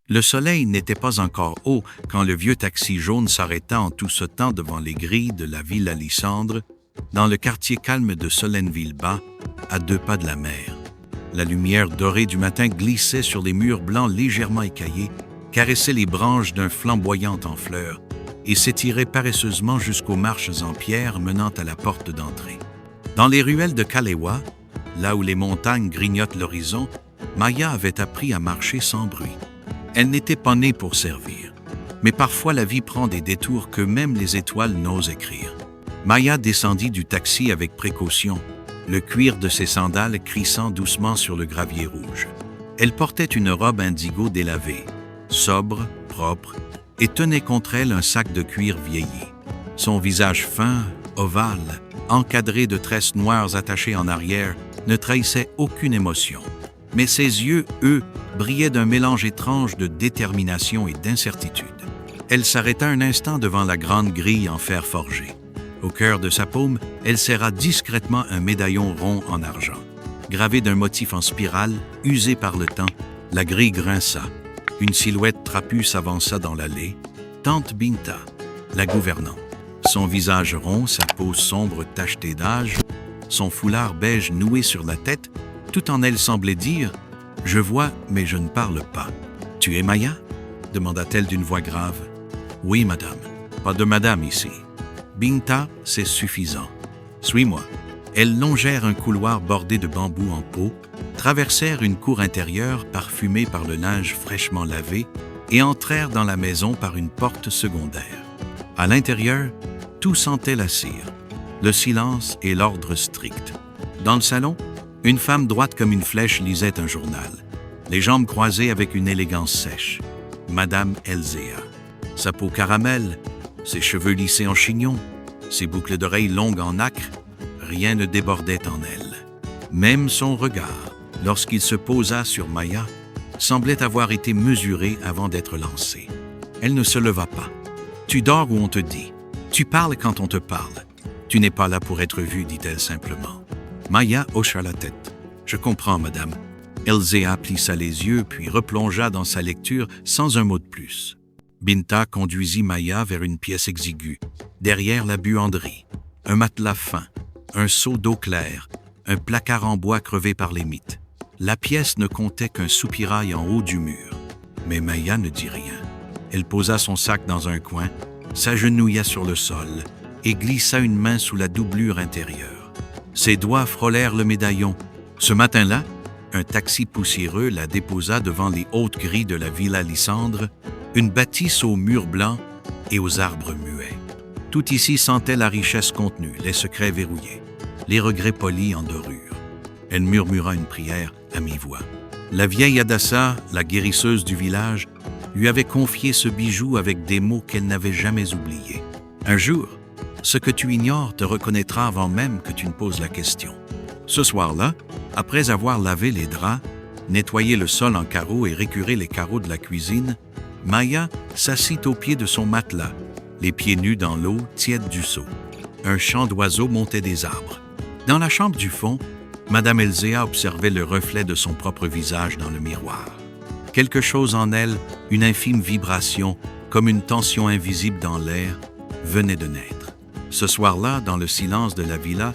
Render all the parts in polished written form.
Le soleil n'était pas encore haut quand le vieux taxi jaune s'arrêta en tout sautant devant les grilles de la Villa Lysandre, dans le quartier calme de Solèneville-Bas, à 2 pas de la mer. La lumière dorée du matin glissait sur les murs blancs légèrement écaillés, caressait les branches d'un flamboyant en fleurs et s'étirait paresseusement jusqu'aux marches en pierre menant à la porte d'entrée. Dans les ruelles de Kalewa, là où les montagnes grignotent l'horizon, Maya avait appris à marcher sans bruit. Elle n'était pas née pour servir. Mais parfois la vie prend des détours que même les étoiles n'osent écrire. Maya descendit du taxi avec précaution, le cuir de ses sandales crissant doucement sur le gravier rouge. Elle portait une robe indigo délavée, sobre, propre, et tenait contre elle un sac de cuir vieilli. Son visage fin, ovale, encadré de tresses noires attachées en arrière, ne trahissait aucune émotion. Mais ses yeux, eux, brillaient d'un mélange étrange de détermination et d'incertitude. Elle s'arrêta un instant devant la grande grille en fer forgé. Au cœur de sa paume, elle serra discrètement un médaillon rond en argent. Gravé d'un motif en spirale, usé par le temps, la grille grinça. Une silhouette trapue s'avança dans l'allée. Tante Binta, la gouvernante. Son visage rond, sa peau sombre tachetée d'âge, son foulard beige noué sur la tête, tout en elle semblait dire « Je vois, mais je ne parle pas. »« Tu es Maya ?» demanda-t-elle d'une voix grave. « Oui, madame. Pas de madame ici. » « Binta, c'est suffisant. Suis-moi. » Elles longèrent un couloir bordé de bambous en pot, traversèrent une cour intérieure parfumée par le linge fraîchement lavé et entrèrent dans la maison par une porte secondaire. À l'intérieur, tout sentait la cire, le silence et l'ordre strict. Dans le salon, une femme droite comme une flèche lisait un journal, les jambes croisées avec une élégance sèche. Madame Elzéa. Sa peau caramel, ses cheveux lissés en chignon, ses boucles d'oreilles longues en nacre, rien ne débordait en elle. Même son regard, lorsqu'il se posa sur Maya, semblait avoir été mesuré avant d'être lancé. Elle ne se leva pas. « Tu dors où on te dit. Tu parles quand on te parle. Tu n'es pas là pour être vue, dit-elle simplement. Maya hocha la tête. « Je comprends, madame. » Elzéa plissa les yeux puis replongea dans sa lecture sans un mot de plus. Binta conduisit Maya vers une pièce exiguë, derrière la buanderie. Un matelas fin, un seau d'eau claire, un placard en bois crevé par les mites. La pièce ne comptait qu'un soupirail en haut du mur. Mais Maya ne dit rien. Elle posa son sac dans un coin, s'agenouilla sur le sol et glissa une main sous la doublure intérieure. Ses doigts frôlèrent le médaillon. Ce matin-là, un taxi poussiéreux la déposa devant les hautes grilles de la Villa Lysandre, une bâtisse aux murs blancs et aux arbres muets. Tout ici sentait la richesse contenue, les secrets verrouillés, les regrets polis en dorure. Elle murmura une prière à mi-voix. La vieille Adassa, la guérisseuse du village, lui avait confié ce bijou avec des mots qu'elle n'avait jamais oubliés. Un jour, ce que tu ignores te reconnaîtra avant même que tu ne poses la question. Ce soir-là, après avoir lavé les draps, nettoyé le sol en carreaux et récuré les carreaux de la cuisine, Maya s'assit au pied de son matelas, les pieds nus dans l'eau tiède du seau. Un chant d'oiseaux montait des arbres. Dans la chambre du fond, Madame Elzéa observait le reflet de son propre visage dans le miroir. Quelque chose en elle, une infime vibration, comme une tension invisible dans l'air, venait de naître. Ce soir-là, dans le silence de la villa,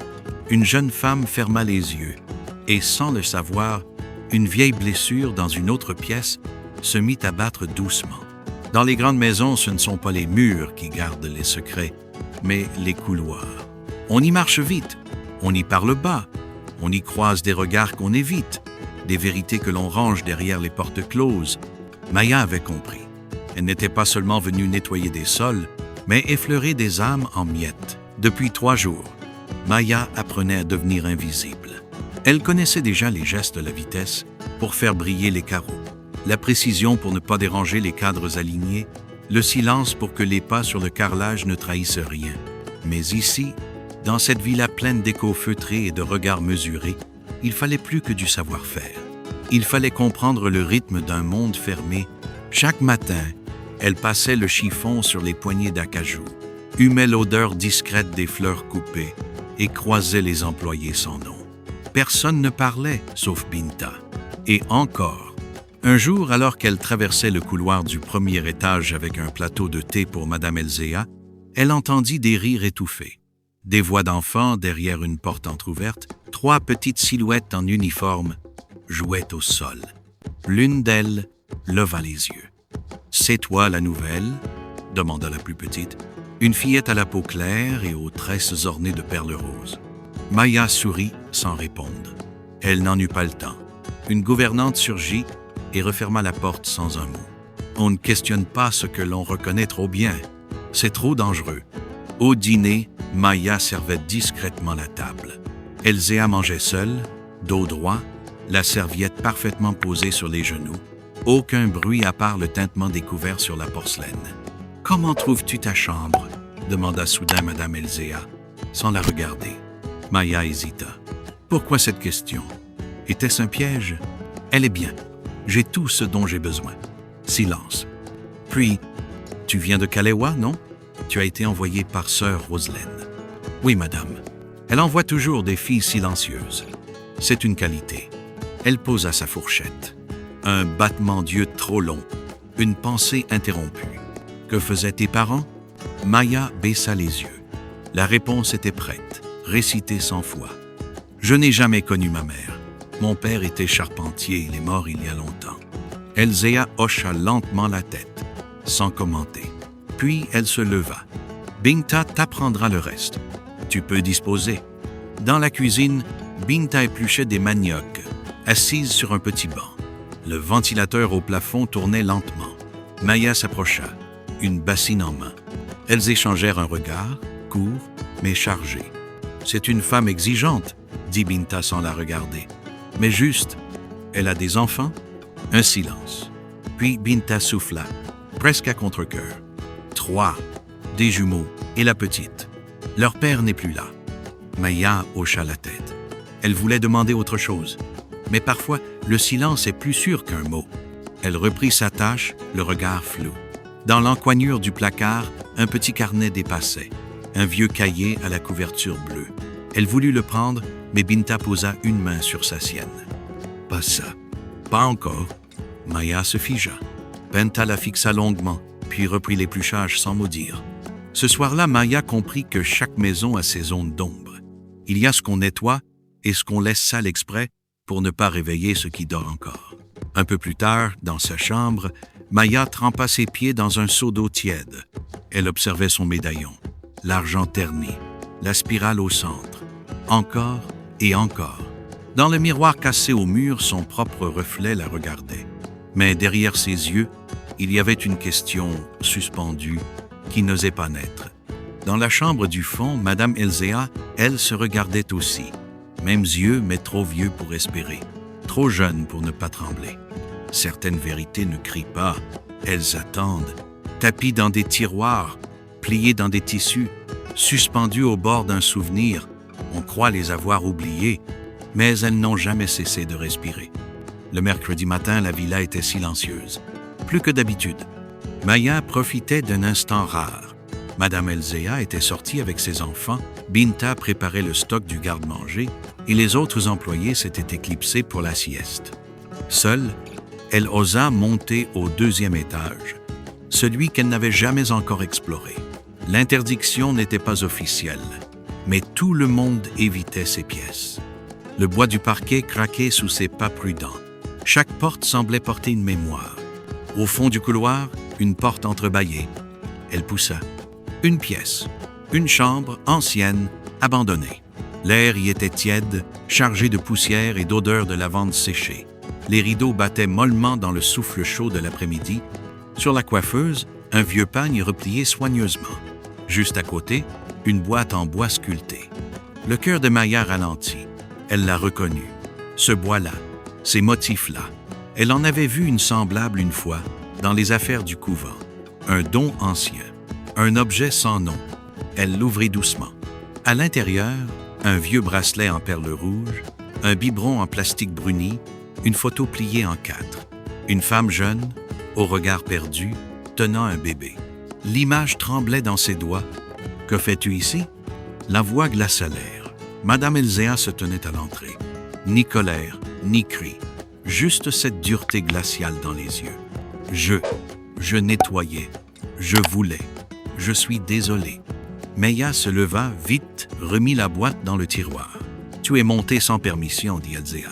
une jeune femme ferma les yeux et, sans le savoir, une vieille blessure dans une autre pièce se mit à battre doucement. Dans les grandes maisons, ce ne sont pas les murs qui gardent les secrets, mais les couloirs. On y marche vite, on y parle bas, on y croise des regards qu'on évite, des vérités que l'on range derrière les portes closes. Maya avait compris. Elle n'était pas seulement venue nettoyer des sols, mais effleurer des âmes en miettes. Depuis 3 jours, Maya apprenait à devenir invisible. Elle connaissait déjà les gestes de la vitesse pour faire briller les carreaux, la précision pour ne pas déranger les cadres alignés, le silence pour que les pas sur le carrelage ne trahissent rien. Mais ici, dans cette villa pleine d'échos feutrés et de regards mesurés, il fallait plus que du savoir-faire. Il fallait comprendre le rythme d'un monde fermé. Chaque matin, elle passait le chiffon sur les poignées d'acajou, humait l'odeur discrète des fleurs coupées et croisait les employés sans nom. Personne ne parlait, sauf Binta. Et encore, Un jour, alors qu'elle traversait le couloir du premier étage avec un plateau de thé pour Madame Elzéa, elle entendit des rires étouffés. Des voix d'enfants derrière une porte entr'ouverte, 3 petites silhouettes en uniforme jouaient au sol. L'une d'elles leva les yeux. « C'est toi la nouvelle ?» demanda la plus petite. Une fillette à la peau claire et aux tresses ornées de perles roses. Maya sourit sans répondre. Elle n'en eut pas le temps. Une gouvernante surgit et referma la porte sans un mot. On ne questionne pas ce que l'on reconnaît trop bien. C'est trop dangereux. Au dîner, Maya servait discrètement la table. Elzéa mangeait seule, dos droit, la serviette parfaitement posée sur les genoux. Aucun bruit à part le tintement des couverts sur la porcelaine. « Comment trouves-tu ta chambre ?» demanda soudain Madame Elzéa, sans la regarder. Maya hésita. « Pourquoi cette question? Était-ce un piège? Elle est bien. J'ai tout ce dont j'ai besoin. » Silence. Puis, « Tu viens de Kalewa, non? Tu as été envoyée par sœur Roselaine. »« Oui, madame. Elle envoie toujours des filles silencieuses. C'est une qualité. » Elle posa sa fourchette. Un battement d'yeux trop long. Une pensée interrompue. Que faisaient tes parents? Maya baissa les yeux. La réponse était prête, récitée 100 fois. Je n'ai jamais connu ma mère. Mon père était charpentier, il est mort il y a longtemps. Elzéa hocha lentement la tête, sans commenter. Puis elle se leva. Binta t'apprendra le reste. Tu peux disposer. Dans la cuisine, Binta épluchait des maniocs, assise sur un petit banc. Le ventilateur au plafond tournait lentement. Maya s'approcha, une bassine en main. Elles échangèrent un regard, court, mais chargé. « C'est une femme exigeante, » dit Binta sans la regarder. « Mais juste, elle a des enfants? » Un silence. Puis Binta souffla, presque à contre-cœur. 3, des jumeaux et la petite. Leur père n'est plus là. Maya hocha la tête. Elle voulait demander autre chose. Mais parfois, le silence est plus sûr qu'un mot. Elle reprit sa tâche, le regard flou. Dans l'encoignure du placard, un petit carnet dépassait, un vieux cahier à la couverture bleue. Elle voulut le prendre, mais Binta posa une main sur sa sienne. « Pas ça. Pas encore. » Maya se figea. Binta la fixa longuement, puis reprit l'épluchage sans mot dire. Ce soir-là, Maya comprit que chaque maison a ses zones d'ombre. Il y a ce qu'on nettoie et ce qu'on laisse sale exprès pour ne pas réveiller ce qui dort encore. Un peu plus tard, dans sa chambre, Maya trempa ses pieds dans un seau d'eau tiède. Elle observait son médaillon, l'argent terni, la spirale au centre. Encore et encore. Dans le miroir cassé au mur, son propre reflet la regardait. Mais derrière ses yeux, il y avait une question suspendue qui n'osait pas naître. Dans la chambre du fond, Madame Elzéa, elle se regardait aussi. Mêmes yeux, mais trop vieux pour espérer, trop jeunes pour ne pas trembler. Certaines vérités ne crient pas, elles attendent, tapies dans des tiroirs, pliées dans des tissus, suspendues au bord d'un souvenir. On croit les avoir oubliées, mais elles n'ont jamais cessé de respirer. Le mercredi matin, la villa était silencieuse, plus que d'habitude. Maya profitait d'un instant rare. Madame Elzéa était sortie avec ses enfants, Binta préparait le stock du garde-manger et les autres employés s'étaient éclipsés pour la sieste. Seule, elle osa monter au 2e étage, celui qu'elle n'avait jamais encore exploré. L'interdiction n'était pas officielle, mais tout le monde évitait ces pièces. Le bois du parquet craquait sous ses pas prudents. Chaque porte semblait porter une mémoire. Au fond du couloir, une porte entrebâillée. Elle poussa. Une pièce, une chambre ancienne, abandonnée. L'air y était tiède, chargé de poussière et d'odeur de lavande séchée. Les rideaux battaient mollement dans le souffle chaud de l'après-midi. Sur la coiffeuse, un vieux pagne replié soigneusement. Juste à côté, une boîte en bois sculpté. Le cœur de Maya ralentit. Elle l'a reconnu. Ce bois-là, ces motifs-là. Elle en avait vu une semblable une fois, dans les affaires du couvent. Un don ancien, un objet sans nom. Elle l'ouvrit doucement. À l'intérieur, un vieux bracelet en perles rouges, un biberon en plastique bruni, une photo pliée en 4. Une femme jeune, au regard perdu, tenant un bébé. L'image tremblait dans ses doigts. « Que fais-tu ici » La voix glaça l'air. Madame Elzéa se tenait à l'entrée. Ni colère, ni cri. juste cette dureté glaciale dans les yeux. Je nettoyais, je voulais, je suis désolé. Maya se leva vite, remit la boîte dans le tiroir. Tu es monté sans permission, dit Elzéa.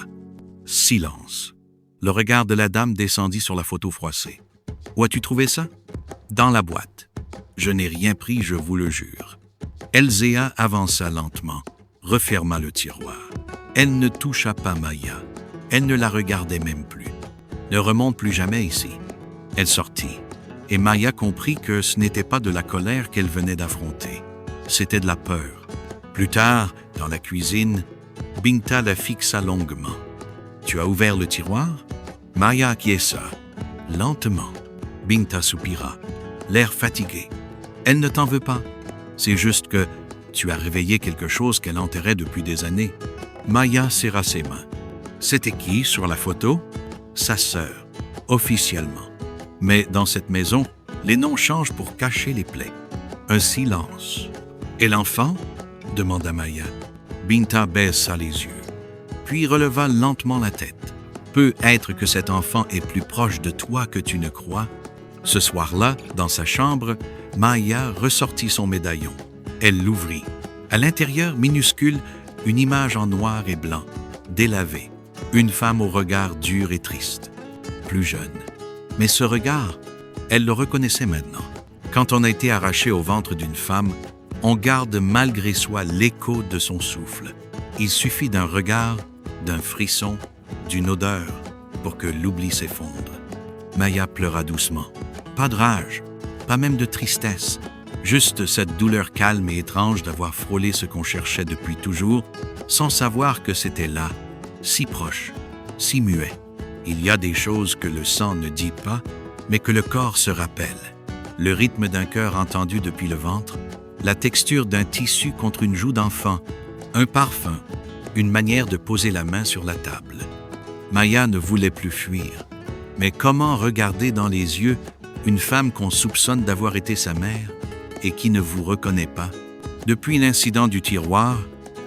Silence. Le regard de la dame descendit sur la photo froissée. Où as-tu trouvé ça? Dans la boîte. Je n'ai rien pris, je vous le jure. Elzéa avança lentement, referma le tiroir. Elle ne toucha pas Maya. Elle ne la regardait même plus. Ne remonte plus jamais ici. Elle sortit, et Maya comprit que ce n'était pas de la colère qu'elle venait d'affronter. C'était de la peur. Plus tard, dans la cuisine, Binta la fixa longuement. « Tu as ouvert le tiroir ?» Maya acquiesça, lentement. Binta soupira, l'air fatigué. « Elle ne t'en veut pas. C'est juste que tu as réveillé quelque chose qu'elle enterrait depuis des années. » Maya serra ses mains. C'était qui sur la photo? Sa sœur, officiellement. Mais dans cette maison, les noms changent pour cacher les plaies. Un silence. « Et l'enfant ?» demanda Maya. Binta baissa les yeux, puis releva lentement la tête. « Peut être que cet enfant est plus proche de toi que tu ne crois. » Ce soir-là, dans sa chambre, Maya ressortit son médaillon. Elle l'ouvrit. À l'intérieur, minuscule, une image en noir et blanc, délavée. Une femme au regard dur et triste. Plus jeune. Mais ce regard, elle le reconnaissait maintenant. Quand on a été arraché au ventre d'une femme, on garde malgré soi l'écho de son souffle. Il suffit d'un regard, d'un frisson, d'une odeur pour que l'oubli s'effondre. Maya pleura doucement. Pas de rage, pas même de tristesse. Juste cette douleur calme et étrange d'avoir frôlé ce qu'on cherchait depuis toujours, sans savoir que c'était là, si proche, si muet. Il y a des choses que le sang ne dit pas, mais que le corps se rappelle. Le rythme d'un cœur entendu depuis le ventre, la texture d'un tissu contre une joue d'enfant, un parfum, une manière de poser la main sur la table. Maya ne voulait plus fuir. Mais comment regarder dans les yeux une femme qu'on soupçonne d'avoir été sa mère et qui ne vous reconnaît pas? Depuis l'incident du tiroir,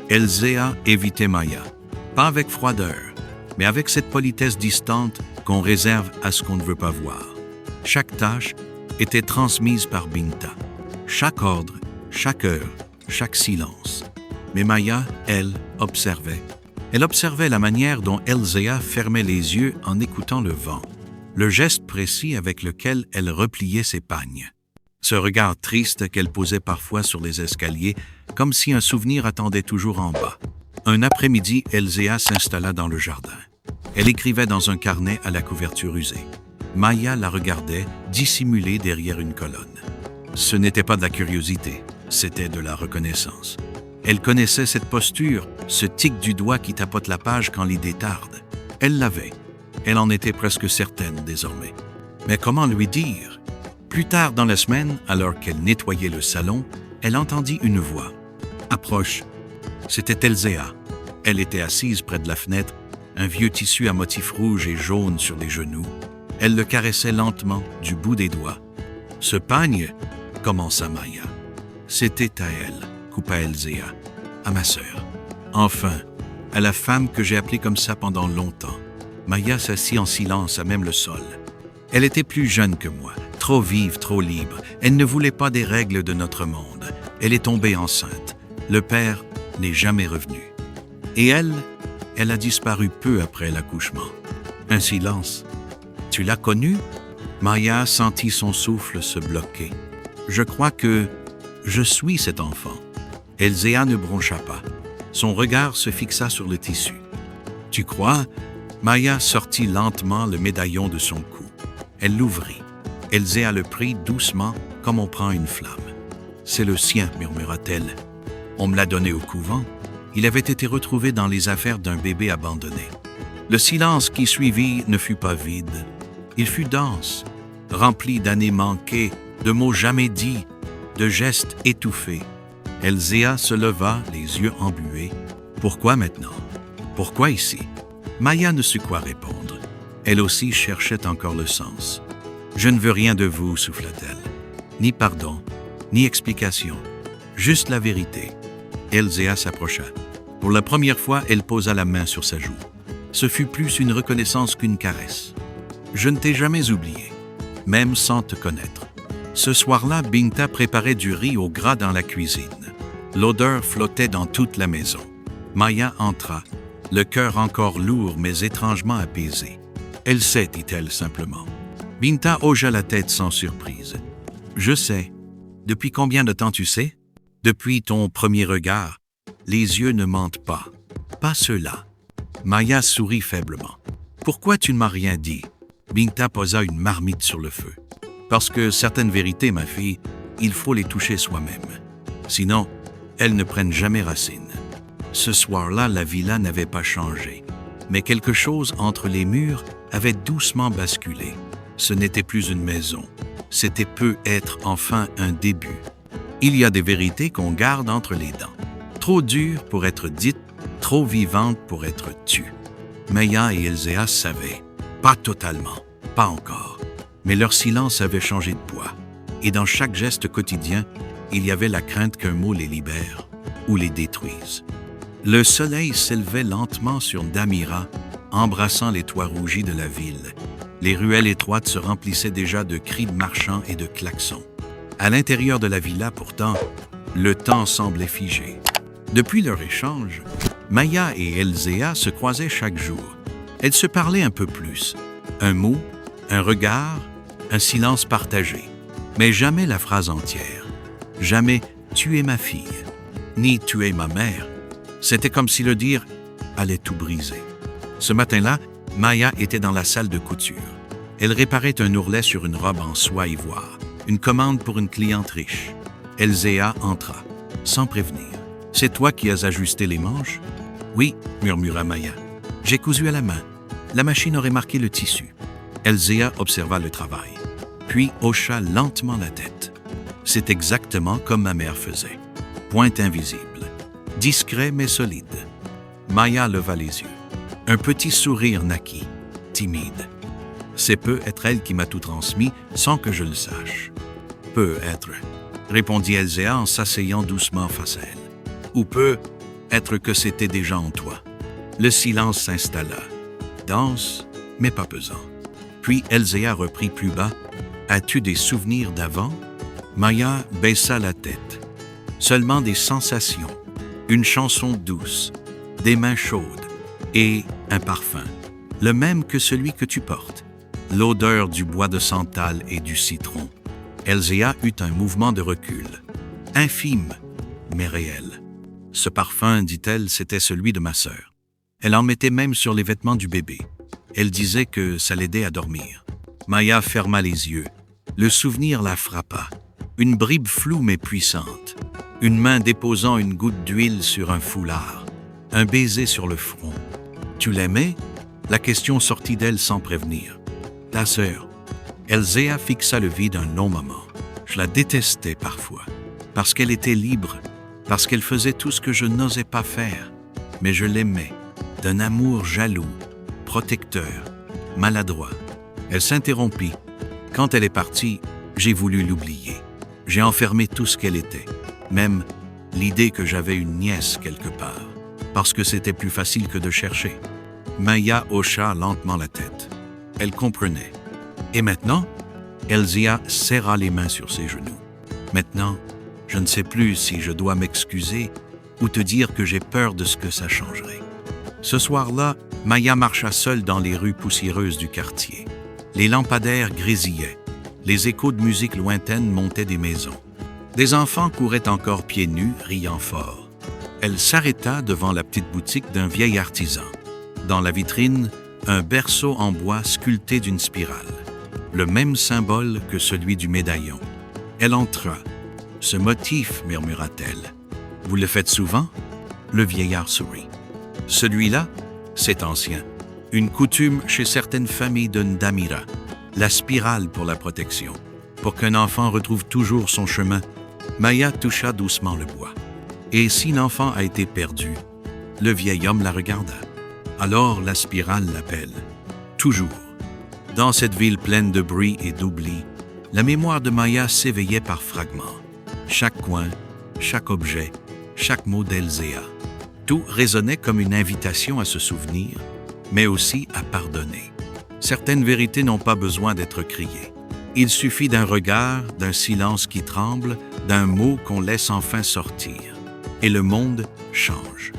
Elzéa évitait Maya. Pas avec froideur, mais avec cette politesse distante qu'on réserve à ce qu'on ne veut pas voir. Chaque tâche était transmise par Binta. Chaque ordre, chaque heure, chaque silence. Mais Maya, elle, observait. Elle observait la manière dont Elzéa fermait les yeux en écoutant le vent, le geste précis avec lequel elle repliait ses pagnes. Ce regard triste qu'elle posait parfois sur les escaliers, comme si un souvenir attendait toujours en bas. Un après-midi, Elzéa s'installa dans le jardin. Elle écrivait dans un carnet à la couverture usée. Maya la regardait, dissimulée derrière une colonne. Ce n'était pas de la curiosité, c'était de la reconnaissance. Elle connaissait cette posture, ce tic du doigt qui tapote la page quand l'idée tarde. Elle l'avait. Elle en était presque certaine désormais. Mais comment lui dire? Plus tard dans la semaine, alors qu'elle nettoyait le salon, elle entendit une voix. « Approche !» C'était Elzéa. Elle était assise près de la fenêtre, un vieux tissu à motifs rouges et jaunes sur les genoux. Elle le caressait lentement du bout des doigts. « Ce pagne ?» commença Maya. « C'était à elle, » coupa Elzéa. « À ma sœur. Enfin, à la femme que j'ai appelée comme ça pendant longtemps. » Maya s'assit en silence à même le sol. Elle était plus jeune que moi, trop vive, trop libre. Elle ne voulait pas des règles de notre monde. Elle est tombée enceinte. Le père n'est jamais revenu. Et elle a disparu peu après l'accouchement. Un silence. « Tu l'as connue ?» Maya sentit son souffle se bloquer. « Je crois que je suis cet enfant. » Elzéa ne broncha pas. Son regard se fixa sur le tissu. « Tu crois ?» Maya sortit lentement le médaillon de son cou. Elle l'ouvrit. Elzéa le prit doucement, comme on prend une flamme. « C'est le sien, » murmura-t-elle. « On me l'a donné au couvent. Il avait été retrouvé dans les affaires d'un bébé abandonné. » Le silence qui suivit ne fut pas vide. Il fut dense, rempli d'années manquées, de mots jamais dits, de gestes étouffés. Elzéa se leva, les yeux embués. « Pourquoi maintenant? Pourquoi ici? » Maya ne sut quoi répondre. Elle aussi cherchait encore le sens. « Je ne veux rien de vous, » souffla-t-elle. « Ni pardon, ni explication, juste la vérité. » Elzéa s'approcha. Pour la première fois, elle posa la main sur sa joue. Ce fut plus une reconnaissance qu'une caresse. Je ne t'ai jamais oublié, même sans te connaître. Ce soir-là, Binta préparait du riz au gras dans la cuisine. L'odeur flottait dans toute la maison. Maya entra, le cœur encore lourd mais étrangement apaisé. « Elle sait, dit-elle simplement. » Binta hocha la tête sans surprise. « Je sais. Depuis combien de temps tu sais? » « Depuis ton premier regard. Les yeux ne mentent pas. Pas ceux-là. » Maya sourit faiblement. « Pourquoi tu ne m'as rien dit? » Binta posa une marmite sur le feu. « Parce que certaines vérités, ma fille, il faut les toucher soi-même. Sinon, elles ne prennent jamais racine. » Ce soir-là, la villa n'avait pas changé. Mais quelque chose entre les murs avait doucement basculé. Ce n'était plus une maison. C'était peut-être enfin un début. Il y a des vérités qu'on garde entre les dents. Trop dures pour être dites, trop vivantes pour être tues. Maya et Elzéa savaient. Pas totalement, pas encore. Mais leur silence avait changé de poids. Et dans chaque geste quotidien, il y avait la crainte qu'un mot les libère ou les détruise. Le soleil s'élevait lentement sur Damira, embrassant les toits rougis de la ville. Les ruelles étroites se remplissaient déjà de cris de marchands et de klaxons. À l'intérieur de la villa, pourtant, le temps semblait figé. Depuis leur échange, Maya et Elzéa se croisaient chaque jour. Elles se parlaient un peu plus. Un mot, un regard, un silence partagé. Mais jamais la phrase entière. Jamais « tu es ma fille », ni « tu es ma mère ». C'était comme si le dire allait tout briser. Ce matin-là, Maya était dans la salle de couture. Elle réparait un ourlet sur une robe en soie ivoire. Une commande pour une cliente riche. Elzéa entra, sans prévenir. « C'est toi qui as ajusté les manches? »« Oui, » murmura Maya. « J'ai cousu à la main. La machine aurait marqué le tissu. » Elzéa observa le travail, puis hocha lentement la tête. « C'est exactement comme ma mère faisait. Pointe invisible. Discret mais solide. » Maya leva les yeux. Un petit sourire naquit, timide. C'est peut-être elle qui m'a tout transmis sans que je le sache. Peut-être, répondit Elzéa en s'asseyant doucement face à elle. Ou peut-être que c'était déjà en toi. Le silence s'installa, dense, mais pas pesant. Puis Elzéa reprit plus bas. As-tu des souvenirs d'avant? Maya baissa la tête. Seulement des sensations, une chanson douce, des mains chaudes et un parfum, le même que celui que tu portes. L'odeur du bois de santal et du citron. Elzéa eut un mouvement de recul, infime, mais réel. Ce parfum, dit-elle, c'était celui de ma sœur. Elle en mettait même sur les vêtements du bébé. Elle disait que ça l'aidait à dormir. Maya ferma les yeux. Le souvenir la frappa. Une bribe floue mais puissante. Une main déposant une goutte d'huile sur un foulard. Un baiser sur le front. Tu l'aimais? La question sortit d'elle sans prévenir. Ta sœur. Elzéa fixa le vide un long moment. Je la détestais parfois, parce qu'elle était libre, parce qu'elle faisait tout ce que je n'osais pas faire. Mais je l'aimais, d'un amour jaloux, protecteur, maladroit. Elle s'interrompit. Quand elle est partie, j'ai voulu l'oublier. J'ai enfermé tout ce qu'elle était, même l'idée que j'avais une nièce quelque part, parce que c'était plus facile que de chercher. Maya hocha lentement la tête. Elle comprenait. Et maintenant, Elzéa serra les mains sur ses genoux. Maintenant, je ne sais plus si je dois m'excuser ou te dire que j'ai peur de ce que ça changerait. Ce soir-là, Maya marcha seule dans les rues poussiéreuses du quartier. Les lampadaires grésillaient. Les échos de musique lointaine montaient des maisons. Des enfants couraient encore pieds nus, riant fort. Elle s'arrêta devant la petite boutique d'un vieil artisan. Dans la vitrine, un berceau en bois sculpté d'une spirale. Le même symbole que celui du médaillon. Elle entra. « Ce motif, murmura-t-elle. Vous le faites souvent? » Le vieillard sourit. « Celui-là, c'est ancien. Une coutume chez certaines familles de Ndamira. La spirale pour la protection. Pour qu'un enfant retrouve toujours son chemin. » Maya toucha doucement le bois. « Et si l'enfant a été perdu? » Le vieil homme la regarda. « Alors la spirale l'appelle. Toujours. » Dans cette ville pleine de bruit et d'oubli, la mémoire de Maya s'éveillait par fragments. Chaque coin, chaque objet, chaque mot d'Elzéa. Tout résonnait comme une invitation à se souvenir, mais aussi à pardonner. Certaines vérités n'ont pas besoin d'être criées. Il suffit d'un regard, d'un silence qui tremble, d'un mot qu'on laisse enfin sortir. Et le monde change.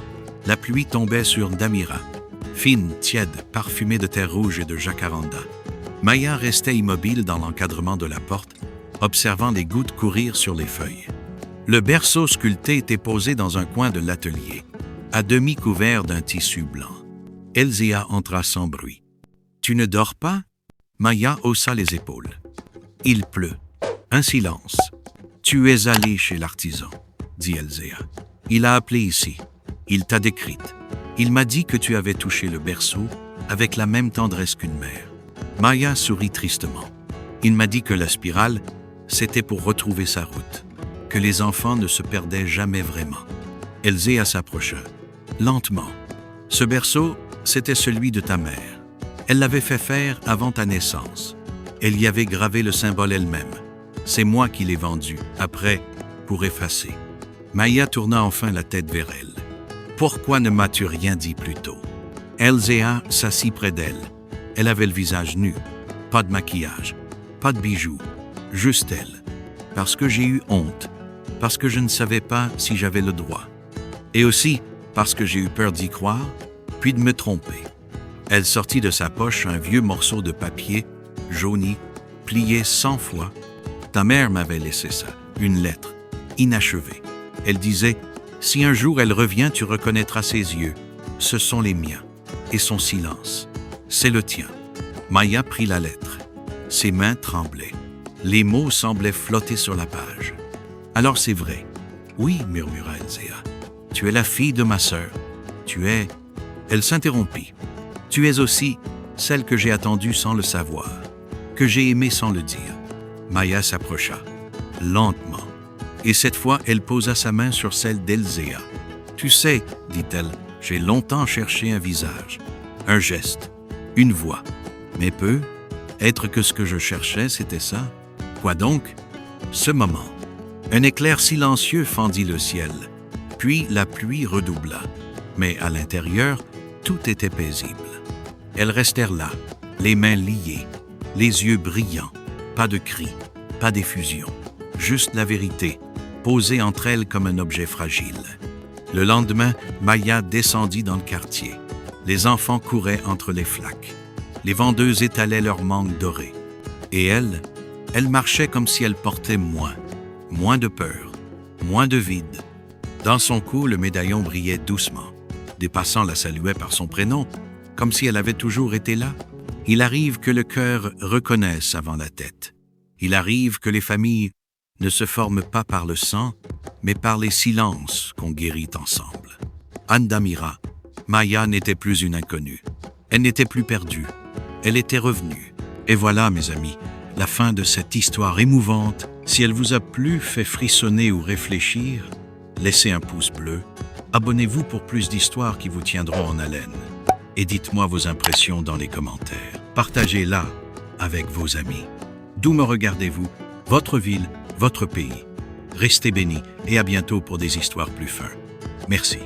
La pluie tombait sur Damira, fine, tiède, parfumée de terre rouge et de jacaranda. Maya restait immobile dans l'encadrement de la porte, observant les gouttes courir sur les feuilles. Le berceau sculpté était posé dans un coin de l'atelier, à demi couvert d'un tissu blanc. Elzéa entra sans bruit. « Tu ne dors pas ?» Maya haussa les épaules. « Il pleut. » Un silence. « Tu es allé chez l'artisan, » dit Elzéa. « Il a appelé ici. Il t'a décrite. Il m'a dit que tu avais touché le berceau avec la même tendresse qu'une mère. » Maya sourit tristement. Il m'a dit que la spirale, c'était pour retrouver sa route, que les enfants ne se perdaient jamais vraiment. Elzéa s'approcha. Lentement. Ce berceau, c'était celui de ta mère. Elle l'avait fait faire avant ta naissance. Elle y avait gravé le symbole elle-même. C'est moi qui l'ai vendu, après, pour effacer. Maya tourna enfin la tête vers elle. Pourquoi ne m'as-tu rien dit plus tôt? Elzéa s'assit près d'elle. Elle avait le visage nu, pas de maquillage, pas de bijoux, juste elle. Parce que j'ai eu honte, parce que je ne savais pas si j'avais le droit. Et aussi parce que j'ai eu peur d'y croire, puis de me tromper. Elle sortit de sa poche un vieux morceau de papier, jauni, plié 100 fois. Ta mère m'avait laissé ça, une lettre, inachevée. Elle disait, si un jour elle revient, tu reconnaîtras ses yeux. Ce sont les miens. Et son silence. C'est le tien. Maya prit la lettre. Ses mains tremblaient. Les mots semblaient flotter sur la page. Alors c'est vrai. Oui, murmura Elzéa. Tu es la fille de ma sœur. Tu es... Elle s'interrompit. Tu es aussi celle que j'ai attendue sans le savoir, que j'ai aimée sans le dire. Maya s'approcha, lentement. Et cette fois, elle posa sa main sur celle d'Elzéa. Tu sais, dit-elle, j'ai longtemps cherché un visage, un geste, une voix. Mais peu, être que ce que je cherchais, c'était ça. Quoi donc? Ce moment. Un éclair silencieux fendit le ciel, puis la pluie redoubla. Mais à l'intérieur, tout était paisible. Elles restèrent là, les mains liées, les yeux brillants, pas de cris, pas d'effusion, juste la vérité, posée entre elles comme un objet fragile. Le lendemain, Maya descendit dans le quartier. Les enfants couraient entre les flaques. Les vendeuses étalaient leurs mangues dorées. Et elle marchait comme si elle portait moins de peur, moins de vide. Dans son cou, le médaillon brillait doucement. Des passants la saluaient par son prénom, comme si elle avait toujours été là. Il arrive que le cœur reconnaisse avant la tête. Il arrive que les familles ne se forment pas par le sang, mais par les silences qu'on guérit ensemble. Anne Damira, Maya n'était plus une inconnue. Elle n'était plus perdue. Elle était revenue. Et voilà, mes amis, la fin de cette histoire émouvante. Si elle vous a plu, fait frissonner ou réfléchir, laissez un pouce bleu. Abonnez-vous pour plus d'histoires qui vous tiendront en haleine. Et dites-moi vos impressions dans les commentaires. Partagez-la avec vos amis. D'où me regardez-vous? Votre ville, votre pays. Restez bénis et à bientôt pour des histoires plus fins. Merci.